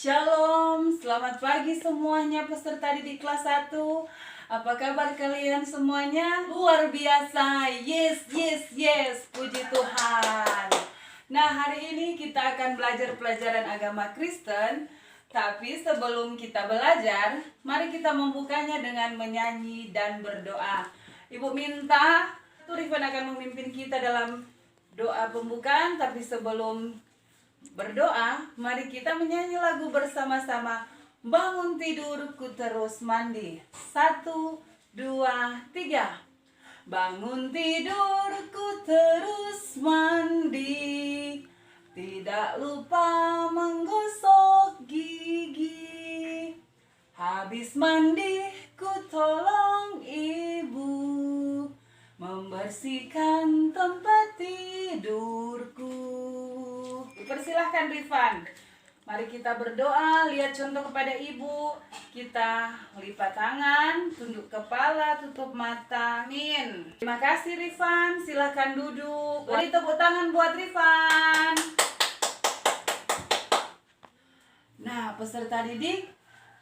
Shalom, selamat pagi semuanya peserta didik kelas 1. Apa kabar kalian semuanya? Luar biasa, yes, puji Tuhan. Nah, hari ini kita akan belajar pelajaran agama Kristen. Tapi sebelum kita belajar, mari kita membukanya dengan menyanyi dan berdoa. Ibu minta, Rifan akan memimpin kita dalam doa pembukaan. Tapi sebelum berdoa, mari kita menyanyi lagu bersama-sama. Bangun tidurku terus mandi. 1, 2, 3. Bangun tidurku terus mandi, tidak lupa menggosok gigi. Habis mandi ku tolong ibu membersihkan tempat tidurku. Persilahkan Rifan. Mari kita berdoa, lihat contoh kepada ibu. Kita lipat tangan, tunduk kepala, tutup mata. Amin. Terima kasih Rifan, silahkan duduk. Beri tepuk tangan buat Rifan. Nah, peserta didik,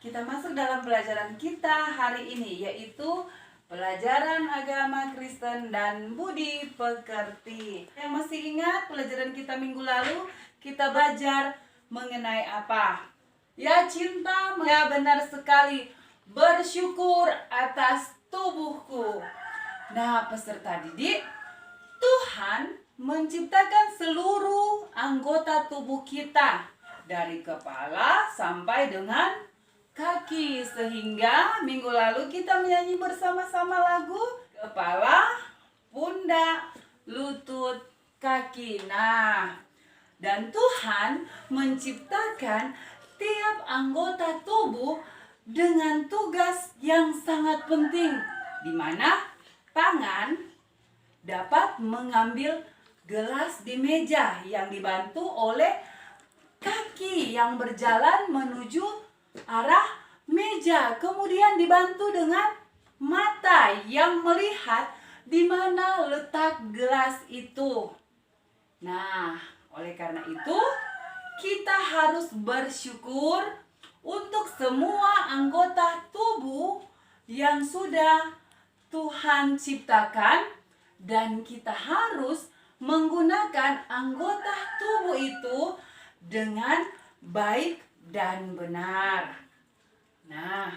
kita masuk dalam pelajaran kita hari ini, yaitu pelajaran agama Kristen dan budi pekerti. Yang masih ingat pelajaran kita minggu lalu, kita belajar mengenai apa? Ya, cinta. Ya, benar sekali. Bersyukur atas tubuhku. Nah, peserta didik, Tuhan menciptakan seluruh anggota tubuh kita, dari kepala sampai dengan kaki. Sehingga minggu lalu kita menyanyi bersama-sama lagu kepala, pundak, lutut, kaki. Nah, dan Tuhan menciptakan tiap anggota tubuh dengan tugas yang sangat penting, di mana tangan dapat mengambil gelas di meja yang dibantu oleh kaki yang berjalan menuju arah meja. Kemudian dibantu dengan mata yang melihat di mana letak gelas itu. Nah, oleh karena itu, kita harus bersyukur untuk semua anggota tubuh yang sudah Tuhan ciptakan, dan kita harus menggunakan anggota tubuh itu dengan baik dan benar. Nah,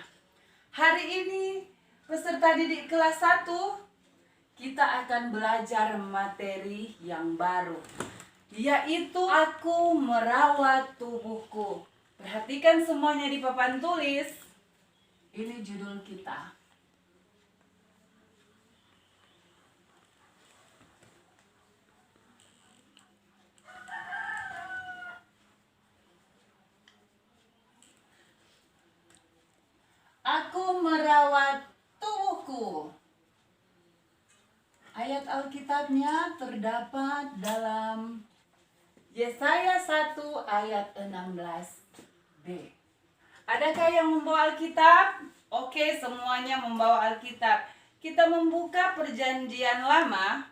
hari ini peserta didik kelas 1, kita akan belajar materi yang baru, yaitu aku merawat tubuhku. Perhatikan semuanya di papan tulis. Ini judul kita. Aku merawat tubuhku. Ayat Alkitabnya terdapat dalam Yesaya 1 ayat 16b. Adakah yang membawa Alkitab? Oke, semuanya membawa Alkitab. Kita membuka Perjanjian Lama,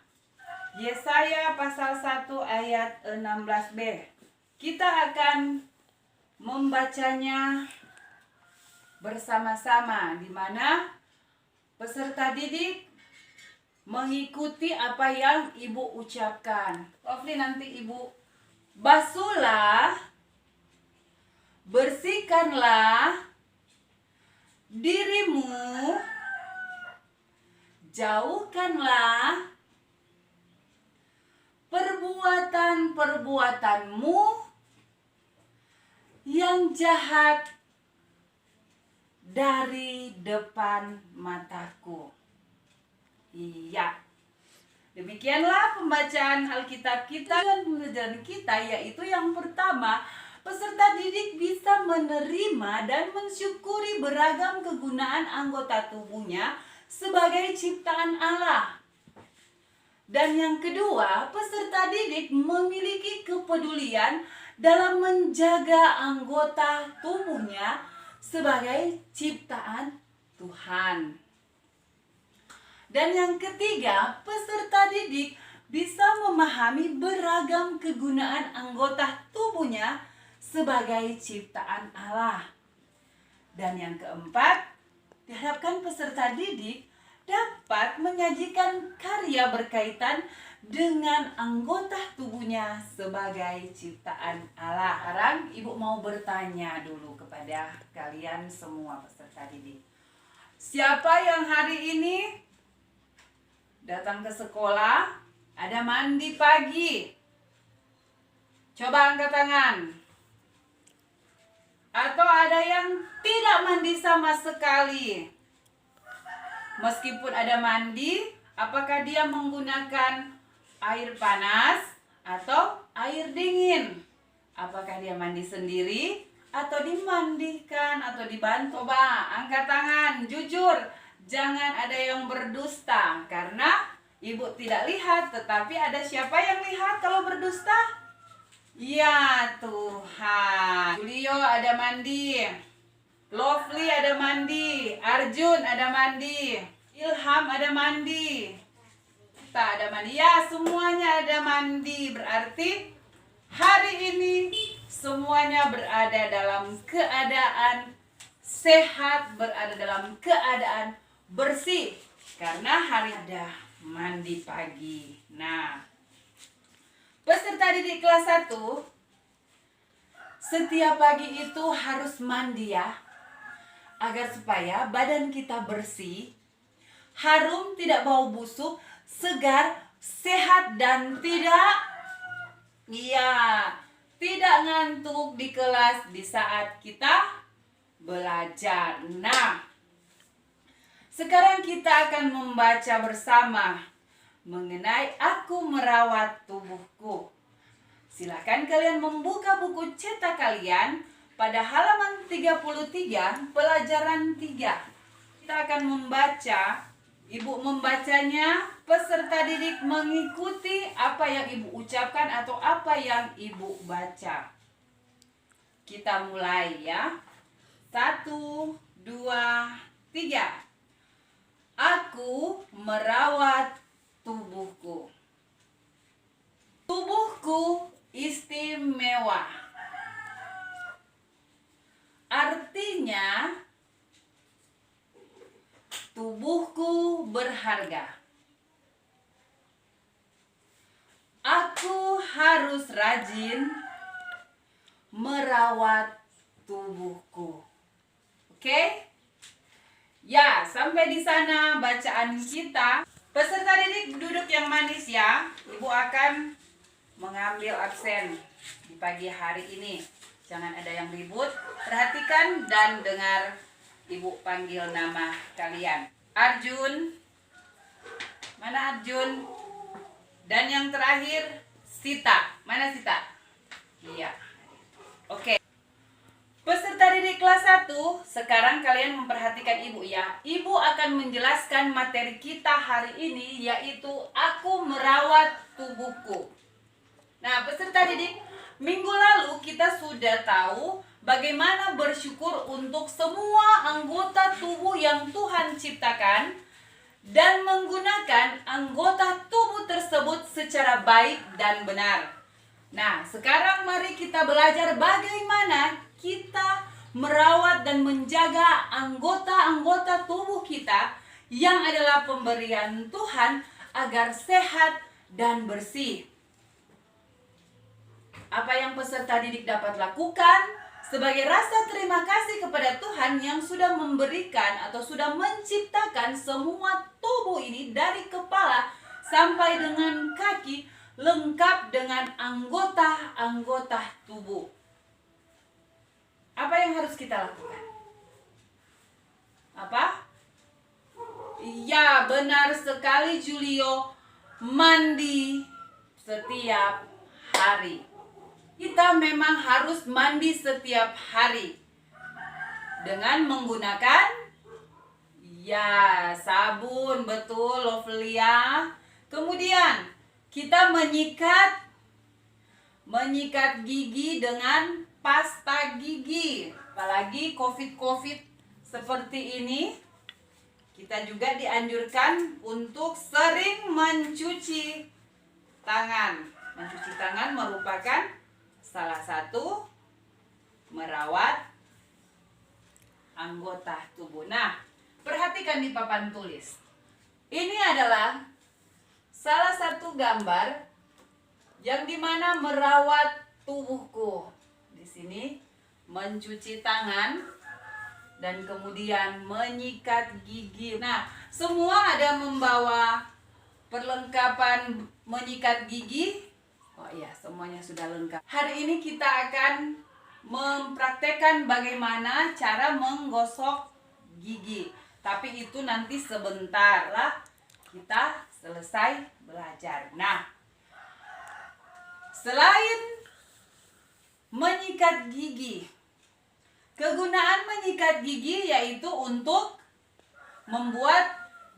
Yesaya pasal 1 ayat 16b. Kita akan membacanya bersama-sama, di mana peserta didik mengikuti apa yang ibu ucapkan. Ofli, nanti ibu basuhlah, bersihkanlah dirimu, jauhkanlah perbuatan-perbuatanmu yang jahat dari depan mataku. Iya. Demikianlah pembacaan Alkitab kita dan pembelajaran kita, yaitu yang pertama, peserta didik bisa menerima dan mensyukuri beragam kegunaan anggota tubuhnya sebagai ciptaan Allah. Dan yang kedua, peserta didik memiliki kepedulian dalam menjaga anggota tubuhnya sebagai ciptaan Tuhan. Dan yang ketiga, peserta didik bisa memahami beragam kegunaan anggota tubuhnya sebagai ciptaan Allah. Dan yang keempat, diharapkan peserta didik dapat menyajikan karya berkaitan dengan anggota tubuhnya sebagai ciptaan Allah. Sekarang Ibu mau bertanya dulu kepada kalian semua peserta didik. Siapa yang hari ini datang ke sekolah, ada mandi pagi? Coba angkat tangan. Atau ada yang tidak mandi sama sekali? Meskipun ada mandi, apakah dia menggunakan air panas atau air dingin? Apakah dia mandi sendiri atau dimandikan atau dibantu? Coba angkat tangan, jujur. Jangan ada yang berdusta, karena Ibu tidak lihat, tetapi ada siapa yang lihat kalau berdusta? Ya Tuhan. Julio ada mandi, Lovely ada mandi, Arjun ada mandi, Ilham ada mandi, kita ada mandi. Ya, semuanya ada mandi. Berarti hari ini semuanya berada dalam keadaan sehat, berada dalam keadaan bersih, karena hari ada mandi pagi. Nah, peserta didik kelas 1, setiap pagi itu harus mandi ya, agar supaya badan kita bersih, harum, tidak bau busuk, segar, sehat, dan tidak ngantuk di kelas di saat kita belajar. Nah, sekarang kita akan membaca bersama mengenai Aku Merawat Tubuhku. Silakan kalian membuka buku cetak kalian pada halaman 33, pelajaran 3. Kita akan membaca, Ibu membacanya, peserta didik mengikuti apa yang Ibu ucapkan atau apa yang Ibu baca. Kita mulai ya. 1, 2, 3. Aku merawat tubuhku. Tubuhku istimewa. Artinya, tubuhku berharga. Aku harus rajin merawat tubuhku. Oke? Ya, sampai di sana bacaan kita. Peserta didik duduk yang manis ya. Ibu akan mengambil absen di pagi hari ini. Jangan ada yang ribut. Perhatikan dan dengar Ibu panggil nama kalian. Arjun. Mana Arjun? Dan yang terakhir Sita. Mana Sita? Iya. Oke. Peserta didik kelas 1, sekarang kalian memperhatikan Ibu ya. Ibu akan menjelaskan materi kita hari ini, yaitu Aku Merawat Tubuhku. Nah, peserta didik, minggu lalu kita sudah tahu bagaimana bersyukur untuk semua anggota tubuh yang Tuhan ciptakan dan menggunakan anggota tubuh tersebut secara baik dan benar. Nah, sekarang mari kita belajar bagaimana kita merawat dan menjaga anggota-anggota tubuh kita yang adalah pemberian Tuhan agar sehat dan bersih. Apa yang peserta didik dapat lakukan sebagai rasa terima kasih kepada Tuhan yang sudah memberikan atau sudah menciptakan semua tubuh ini dari kepala sampai dengan kaki, lengkap dengan anggota-anggota tubuh. Apa yang harus kita lakukan? Apa? Iya, benar sekali Julio. Mandi setiap hari. Kita memang harus mandi setiap hari dengan menggunakan sabun, betul Lovelia. Kemudian kita menyikat gigi dengan pasta gigi. Apalagi COVID seperti ini, kita juga dianjurkan untuk sering mencuci tangan. Mencuci tangan merupakan salah satu merawat anggota tubuh. Nah, perhatikan di papan tulis. Ini adalah salah satu gambar yang dimana merawat tubuhku. Di sini mencuci tangan dan kemudian menyikat gigi. Nah, semua ada membawa perlengkapan menyikat gigi. Oh iya, semuanya sudah lengkap. Hari ini kita akan mempraktekkan bagaimana cara menggosok gigi. Tapi itu nanti sebentar lah kita selesai belajar. Nah, selain menyikat gigi, kegunaan menyikat gigi yaitu untuk membuat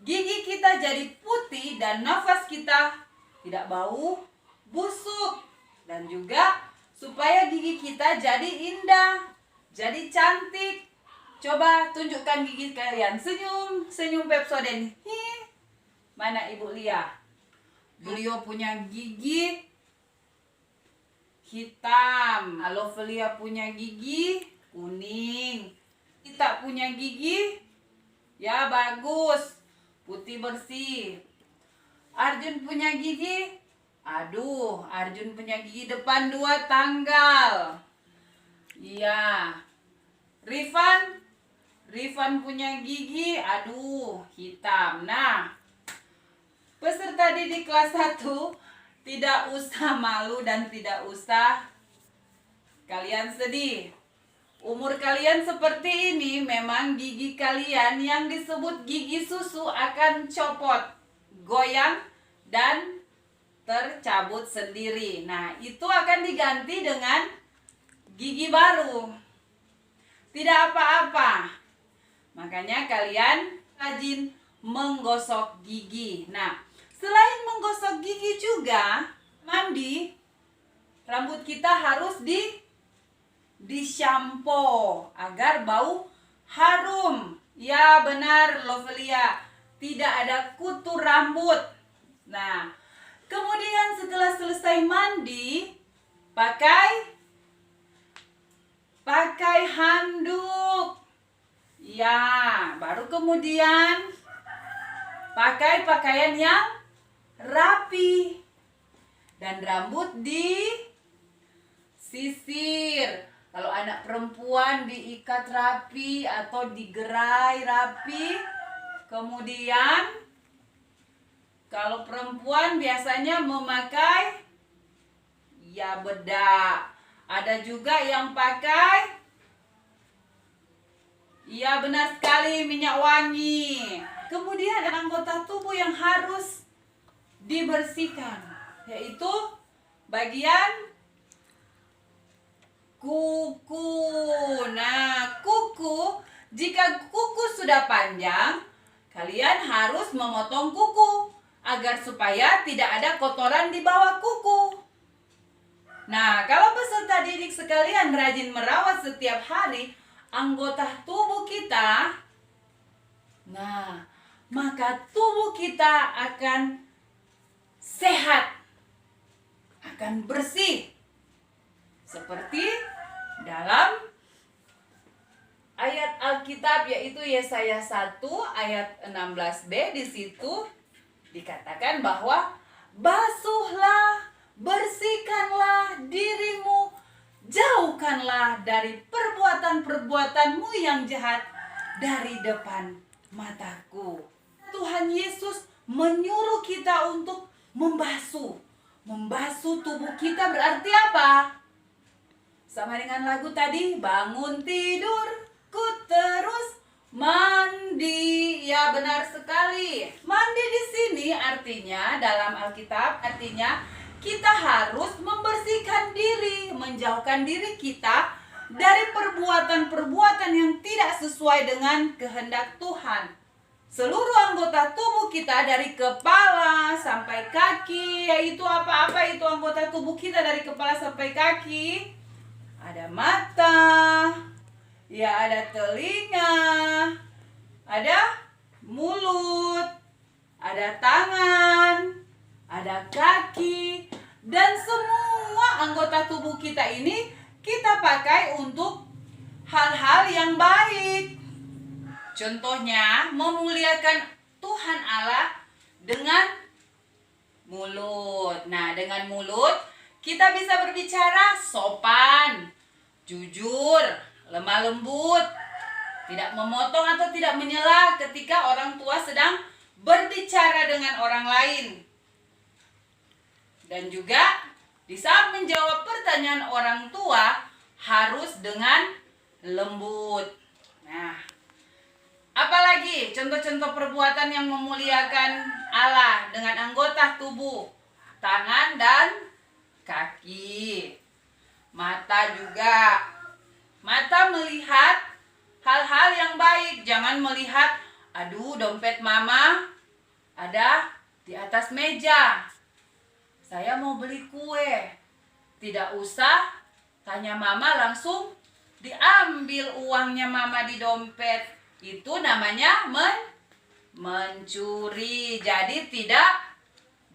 gigi kita jadi putih dan nafas kita tidak bau, busuk, dan juga supaya gigi kita jadi indah, jadi cantik. Coba tunjukkan gigi kalian, senyum Pepsodent. Mana Ibu Lia? Beliau punya gigi hitam. Alovelia punya gigi kuning. Kita punya gigi ya bagus, putih bersih. Arjun punya gigi, Arjun punya gigi depan 2 tanggal. Iya. Rifan punya gigi, hitam. Nah, peserta didik kelas 1 tidak usah malu dan tidak usah kalian sedih. Umur kalian seperti ini, memang gigi kalian yang disebut gigi susu akan copot, goyang, dan tercabut sendiri. Nah, itu akan diganti dengan gigi baru. Tidak apa-apa. Makanya kalian rajin menggosok gigi. Nah, selain menggosok gigi juga, mandi, rambut kita harus di-shampoo agar bau harum. Ya benar Lovelia, tidak ada kutu rambut. Nah, kemudian setelah selesai mandi, pakai handuk. Ya, baru kemudian pakai pakaian yang rapi. Dan rambut disisir. Kalau anak perempuan diikat rapi atau digerai rapi. Kemudian kalau perempuan biasanya memakai bedak. Ada juga yang pakai benar sekali, minyak wangi. Kemudian ada anggota tubuh yang harus dibersihkan, yaitu bagian kuku. Nah, jika kuku sudah panjang, kalian harus memotong kuku agar supaya tidak ada kotoran di bawah kuku. Nah, kalau peserta didik sekalian rajin merawat setiap hari anggota tubuh kita, nah, maka tubuh kita akan sehat, akan bersih. Seperti dalam ayat Alkitab yaitu Yesaya 1 ayat 16b, di situ dikatakan bahwa basuhlah, bersihkanlah dirimu, jauhkanlah dari perbuatan-perbuatanmu yang jahat dari depan mataku. Tuhan Yesus menyuruh kita untuk membasuh. Membasuh tubuh kita berarti apa? Sama dengan lagu tadi, bangun tidurku terus mandi. Ya benar sekali. Mandi di sini artinya dalam Alkitab artinya kita harus membersihkan diri, menjauhkan diri kita dari perbuatan-perbuatan yang tidak sesuai dengan kehendak Tuhan. Seluruh anggota tubuh kita dari kepala sampai kaki, yaitu apa-apa itu anggota tubuh kita dari kepala sampai kaki. Ada mata, ya ada telinga, ada mulut, ada tangan, ada kaki, dan semua anggota tubuh kita ini kita pakai untuk hal-hal yang baik. Contohnya, memuliakan Tuhan Allah dengan mulut. Nah, dengan mulut kita bisa berbicara sopan, jujur, lemah lembut, tidak memotong atau tidak menyela ketika orang tua sedang berbicara dengan orang lain. Dan juga di saat menjawab pertanyaan orang tua harus dengan lembut. Nah, apalagi contoh-contoh perbuatan yang memuliakan Allah dengan anggota tubuh, tangan dan kaki. Mata juga. Mata melihat hal-hal yang baik, jangan melihat, aduh dompet mama ada di atas meja. Saya mau beli kue. Tidak usah tanya mama, langsung diambil uangnya mama di dompet. Itu namanya mencuri. Jadi tidak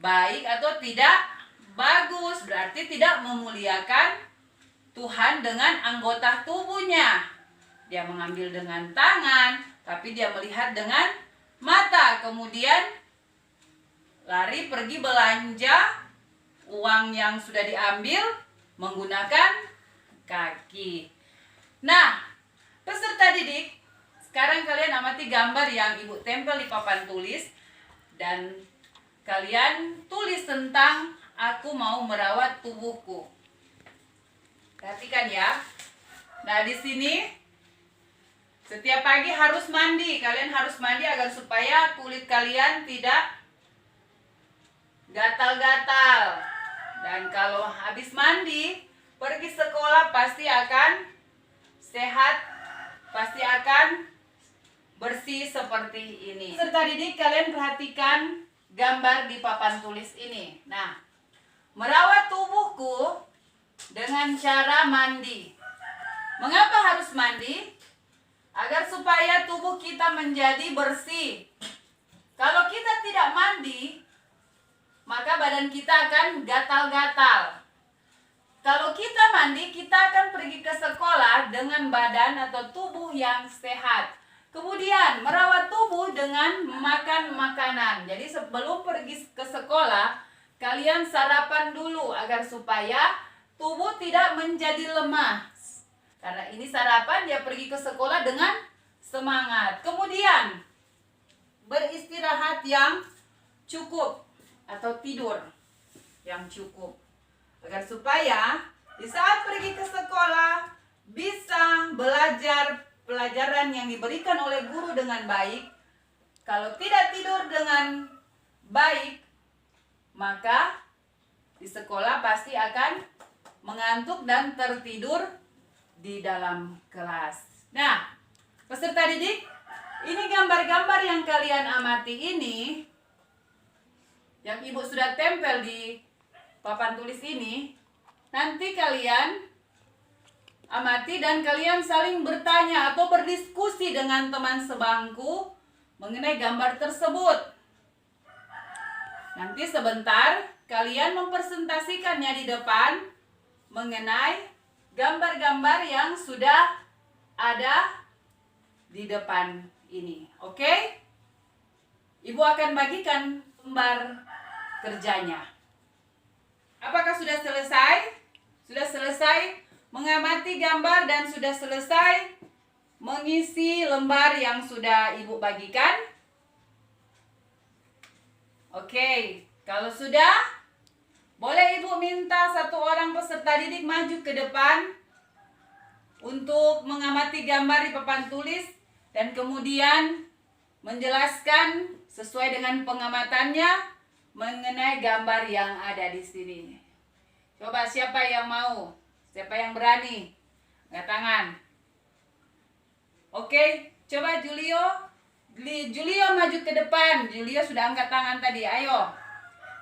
baik atau tidak bagus. Berarti tidak memuliakan Tuhan dengan anggota tubuhnya. Dia mengambil dengan tangan, tapi dia melihat dengan mata. Kemudian lari pergi belanja uang yang sudah diambil menggunakan kaki. Nah, peserta didik, sekarang kalian amati gambar yang ibu tempel di papan tulis dan kalian tulis tentang aku mau merawat tubuhku. Perhatikan ya. Nah, di sini setiap pagi harus mandi. Kalian harus mandi agar supaya kulit kalian tidak gatal-gatal. Dan kalau habis mandi, pergi sekolah pasti akan sehat, pasti akan bersih seperti ini. Peserta didik, kalian perhatikan gambar di papan tulis ini. Nah, merawat tubuhku dengan cara mandi. Mengapa harus mandi? Agar supaya tubuh kita menjadi bersih. Kalau kita tidak mandi, maka badan kita akan gatal-gatal. Kalau kita mandi, kita akan pergi ke sekolah dengan badan atau tubuh yang sehat. Kemudian merawat tubuh dengan makan makanan. Jadi sebelum pergi ke sekolah, kalian sarapan dulu agar supaya tubuh tidak menjadi lemah. Karena ini sarapan, dia pergi ke sekolah dengan semangat. Kemudian beristirahat yang cukup atau tidur yang cukup. Agar supaya di saat pergi ke sekolah bisa belajar pelajaran yang diberikan oleh guru dengan baik. Kalau tidak tidur dengan baik, maka di sekolah pasti akan mengantuk dan tertidur di dalam kelas. Nah, peserta didik, ini gambar-gambar yang kalian amati ini, yang ibu sudah tempel di papan tulis ini, nanti kalian amati dan kalian saling bertanya atau berdiskusi dengan teman sebangku mengenai gambar tersebut. Nanti sebentar kalian mempresentasikannya di depan mengenai gambar-gambar yang sudah ada di depan ini. Oke? Ibu akan bagikan lembar kerjanya. Apakah sudah selesai? Sudah selesai mengamati gambar dan sudah selesai mengisi lembar yang sudah ibu bagikan? Oke, kalau sudah, boleh ibu minta satu orang peserta didik maju ke depan untuk mengamati gambar di papan tulis dan kemudian menjelaskan sesuai dengan pengamatannya mengenai gambar yang ada di sini. Coba siapa yang mau? Siapa yang berani? Angkat tangan. Oke, coba Julio. Julio maju ke depan. Julio sudah angkat tangan tadi. Ayo.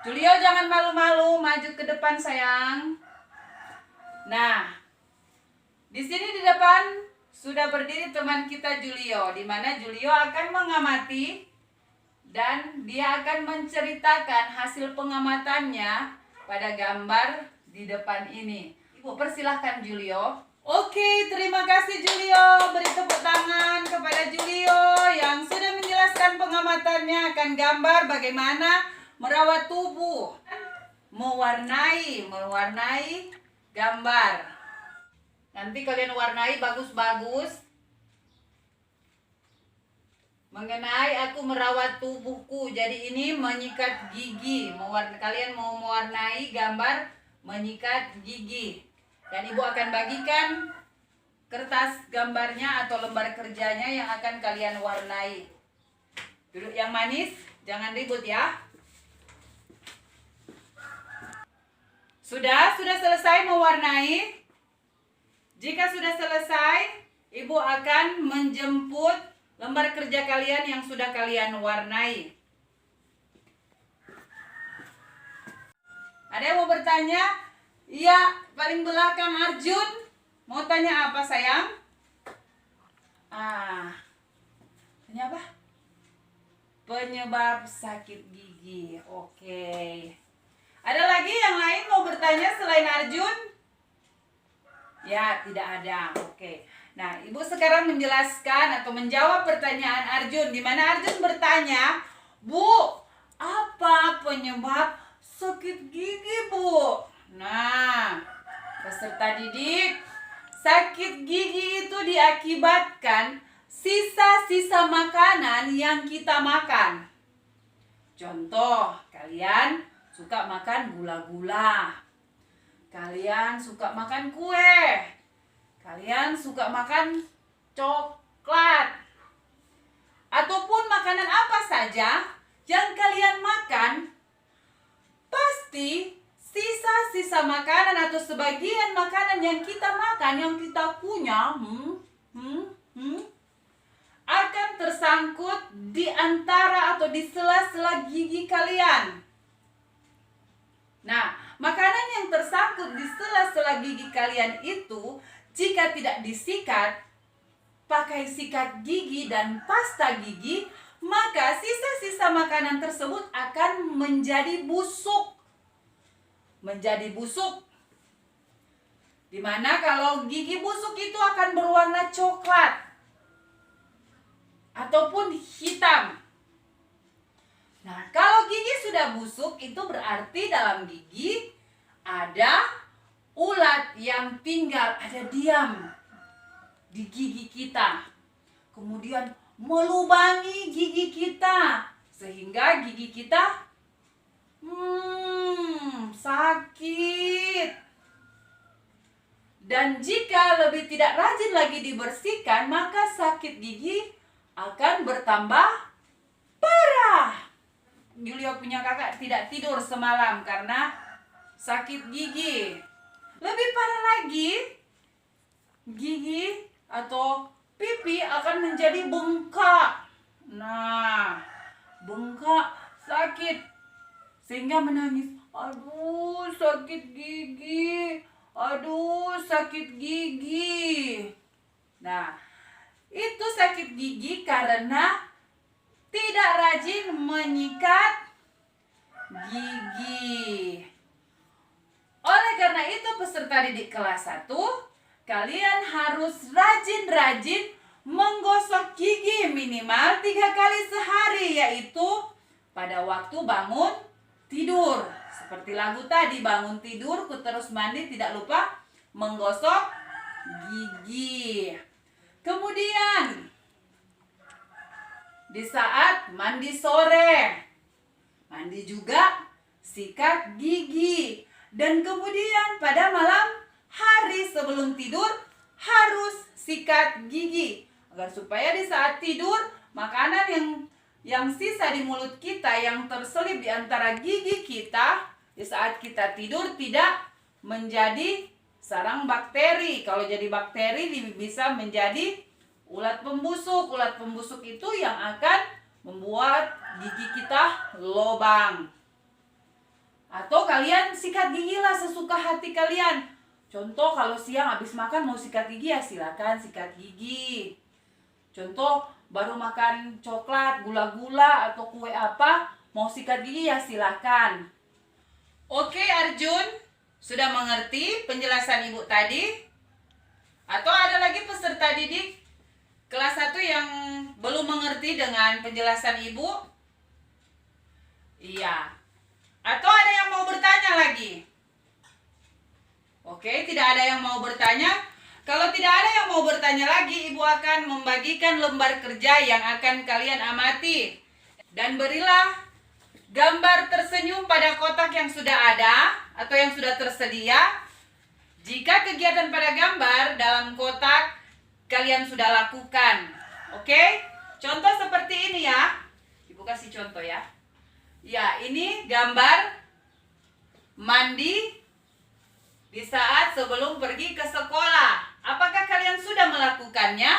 Julio jangan malu-malu, maju ke depan sayang. Nah, di sini di depan sudah berdiri teman kita Julio, di mana Julio akan mengamati dan dia akan menceritakan hasil pengamatannya pada gambar di depan ini. Ibu persilahkan Julio. Oke, terima kasih Julio. Beri tepuk tangan kepada Julio yang sudah menjelaskan pengamatannya akan gambar bagaimana merawat tubuh, mewarnai gambar. Nanti kalian warnai bagus-bagus. Mengenai aku merawat tubuhku. Jadi ini menyikat gigi. Kalian mau mewarnai gambar menyikat gigi. Dan ibu akan bagikan kertas gambarnya atau lembar kerjanya yang akan kalian warnai. Duduk yang manis, jangan ribut ya. Sudah selesai mewarnai? Jika sudah selesai, ibu akan menjemput lembar kerja kalian yang sudah kalian warnai. Ada yang mau bertanya? Iya, paling belakang Arjun. Mau tanya apa sayang? Tanya apa? Penyebab sakit gigi. Oke. Ada lagi yang lain mau bertanya selain Arjun? Ya, tidak ada. Oke. Nah, ibu sekarang menjelaskan atau menjawab pertanyaan Arjun, di mana Arjun bertanya, Bu, apa penyebab sakit gigi, Bu? Nah, peserta didik, sakit gigi itu diakibatkan sisa-sisa makanan yang kita makan. Contoh, kalian suka makan gula-gula, kalian suka makan kue, kalian suka makan coklat, ataupun makanan apa saja yang kalian makan, pasti sisa-sisa makanan atau sebagian makanan yang kita makan, yang kita punya, akan tersangkut di antara atau di sela-sela gigi kalian. Nah, makanan yang tersangkut di sela-sela gigi kalian itu, jika tidak disikat pakai sikat gigi dan pasta gigi, maka sisa-sisa makanan tersebut akan menjadi busuk. Dimana kalau gigi busuk itu akan berwarna coklat ataupun hitam. Nah, kalau gigi sudah busuk, itu berarti dalam gigi ada ulat yang tinggal, ada diam di gigi kita, kemudian melubangi gigi kita, sehingga gigi kita sakit. Dan jika lebih tidak rajin lagi dibersihkan, maka sakit gigi akan bertambah parah. Julio punya kakak tidak tidur semalam karena sakit gigi. Lebih parah lagi, gigi atau pipi akan menjadi bengkak. Nah, bengkak sakit sehingga menangis. Aduh, sakit gigi. Aduh, sakit gigi. Nah, itu sakit gigi karena tidak rajin menyikat gigi. Oleh karena itu peserta didik kelas 1, kalian harus rajin-rajin menggosok gigi minimal 3 kali sehari, yaitu pada waktu bangun tidur. Seperti lagu tadi, bangun tidur, ku terus mandi, tidak lupa menggosok gigi. Kemudian di saat mandi sore, mandi juga sikat gigi. Dan kemudian pada malam hari sebelum tidur harus sikat gigi, agar supaya di saat tidur makanan yang sisa di mulut kita, yang terselip di antara gigi kita, di saat kita tidur tidak menjadi sarang bakteri. Kalau jadi bakteri bisa menjadi ulat pembusuk. Ulat pembusuk itu yang akan membuat gigi kita lobang. Atau kalian sikat gigi lah sesuka hati kalian. Contoh, kalau siang habis makan mau sikat gigi, ya silakan sikat gigi. Contoh, baru makan coklat, gula-gula atau kue apa, mau sikat gigi ya silakan. Oke Arjun, Sudah mengerti penjelasan Ibu tadi? Atau ada lagi peserta didik kelas 1 yang belum mengerti dengan penjelasan Ibu? Iya. Atau ada yang mau bertanya lagi? Oke, tidak ada yang mau bertanya. Kalau tidak ada yang mau bertanya lagi, Ibu akan membagikan lembar kerja yang akan kalian amati. Dan berilah gambar tersenyum pada kotak yang sudah ada atau yang sudah tersedia. Jika kegiatan pada gambar dalam kotak kalian sudah lakukan. Oke? Contoh seperti ini ya. Ibu kasih contoh ya. Ya, ini gambar mandi di saat sebelum pergi ke sekolah. Apakah kalian sudah melakukannya?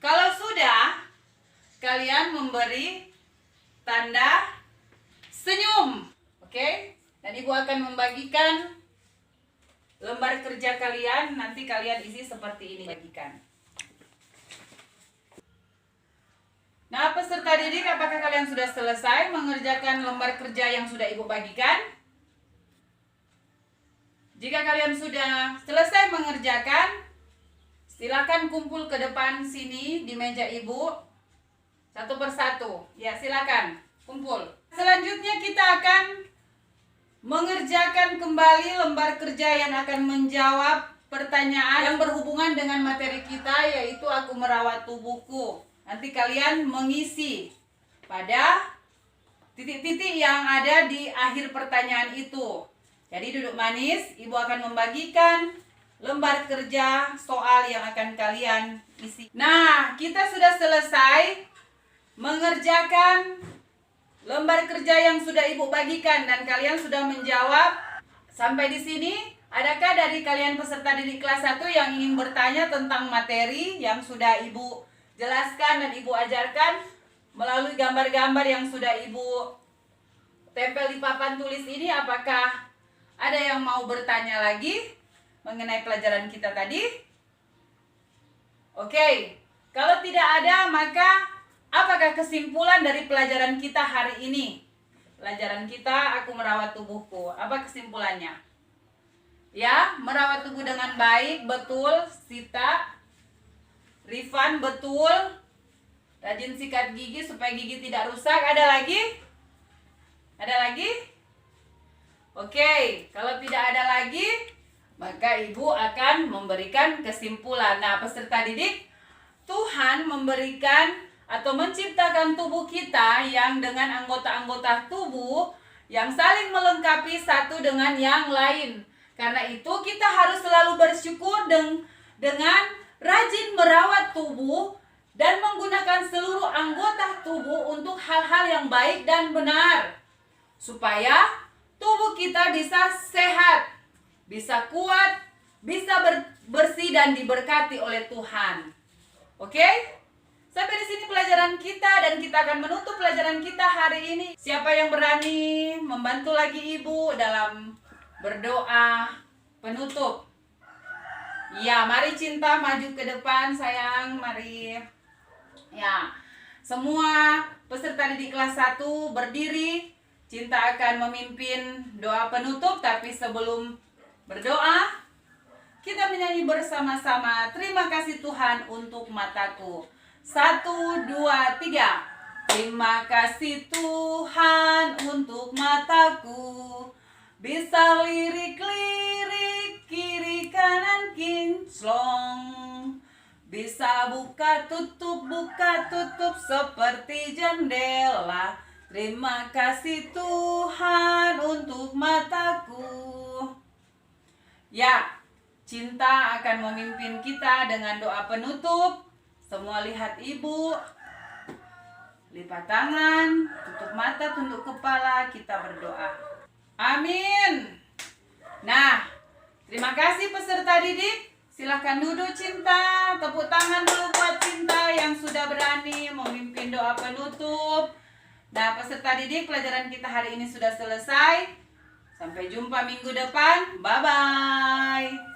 Kalau sudah, kalian memberi tanda senyum. Oke? Dan Ibu akan membagikan lembar kerja kalian. Nanti kalian isi seperti ini. Bagikan. Nah, peserta didik, apakah kalian sudah selesai mengerjakan lembar kerja yang sudah Ibu bagikan? Jika kalian sudah selesai mengerjakan, silakan kumpul ke depan sini di meja Ibu. Satu persatu. Ya, silakan kumpul. Selanjutnya kita akan mengerjakan kembali lembar kerja yang akan menjawab pertanyaan yang berhubungan dengan materi kita, yaitu aku merawat tubuhku. Nanti kalian mengisi pada titik-titik yang ada di akhir pertanyaan itu. Jadi duduk manis, Ibu akan membagikan lembar kerja soal yang akan kalian isi. Nah, kita sudah selesai mengerjakan lembar kerja yang sudah Ibu bagikan dan kalian sudah menjawab. Sampai di sini, adakah dari kalian peserta didik kelas 1 yang ingin bertanya tentang materi yang sudah Ibu jelaskan dan Ibu ajarkan melalui gambar-gambar yang sudah Ibu tempel di papan tulis ini? Apakah ada yang mau bertanya lagi mengenai pelajaran kita tadi? Oke, kalau tidak ada, maka apakah kesimpulan dari pelajaran kita hari ini? Pelajaran kita, aku merawat tubuhku. Apa kesimpulannya? Ya, merawat tubuh dengan baik, betul. Sita, Rifan, betul. Rajin sikat gigi supaya gigi tidak rusak. Ada lagi? Ada lagi? Oke, kalau tidak ada lagi, maka Ibu akan memberikan kesimpulan. Nah, peserta didik, Tuhan memberikan atau menciptakan tubuh kita yang dengan anggota-anggota tubuh yang saling melengkapi satu dengan yang lain. Karena itu kita harus selalu bersyukur dengan rajin merawat tubuh dan menggunakan seluruh anggota tubuh untuk hal-hal yang baik dan benar. Supaya tubuh kita bisa sehat, bisa kuat, bisa bersih dan diberkati oleh Tuhan. Oke? Sampai di sini pelajaran kita dan kita akan menutup pelajaran kita hari ini. Siapa yang berani membantu lagi Ibu dalam berdoa penutup? Ya, mari Cinta maju ke depan sayang, mari. Ya, semua peserta didik kelas 1 berdiri. Cinta akan memimpin doa penutup, tapi sebelum berdoa, kita menyanyi bersama-sama. Terima kasih Tuhan untuk mataku. 1, 2, 3. Terima kasih Tuhan untuk mataku. Bisa lirik-lirik kiri kanan kinclong. Bisa buka tutup seperti jendela. Terima kasih Tuhan untuk mataku. Ya, Cinta akan memimpin kita dengan doa penutup. Semua lihat Ibu. Lipat tangan, tutup mata, tunduk kepala, kita berdoa. Amin. Nah, terima kasih peserta didik. Silahkan duduk Cinta. Tepuk tangan dulu buat Cinta yang sudah berani memimpin doa penutup. Nah, peserta didik, pelajaran kita hari ini sudah selesai. Sampai jumpa minggu depan. Bye-bye.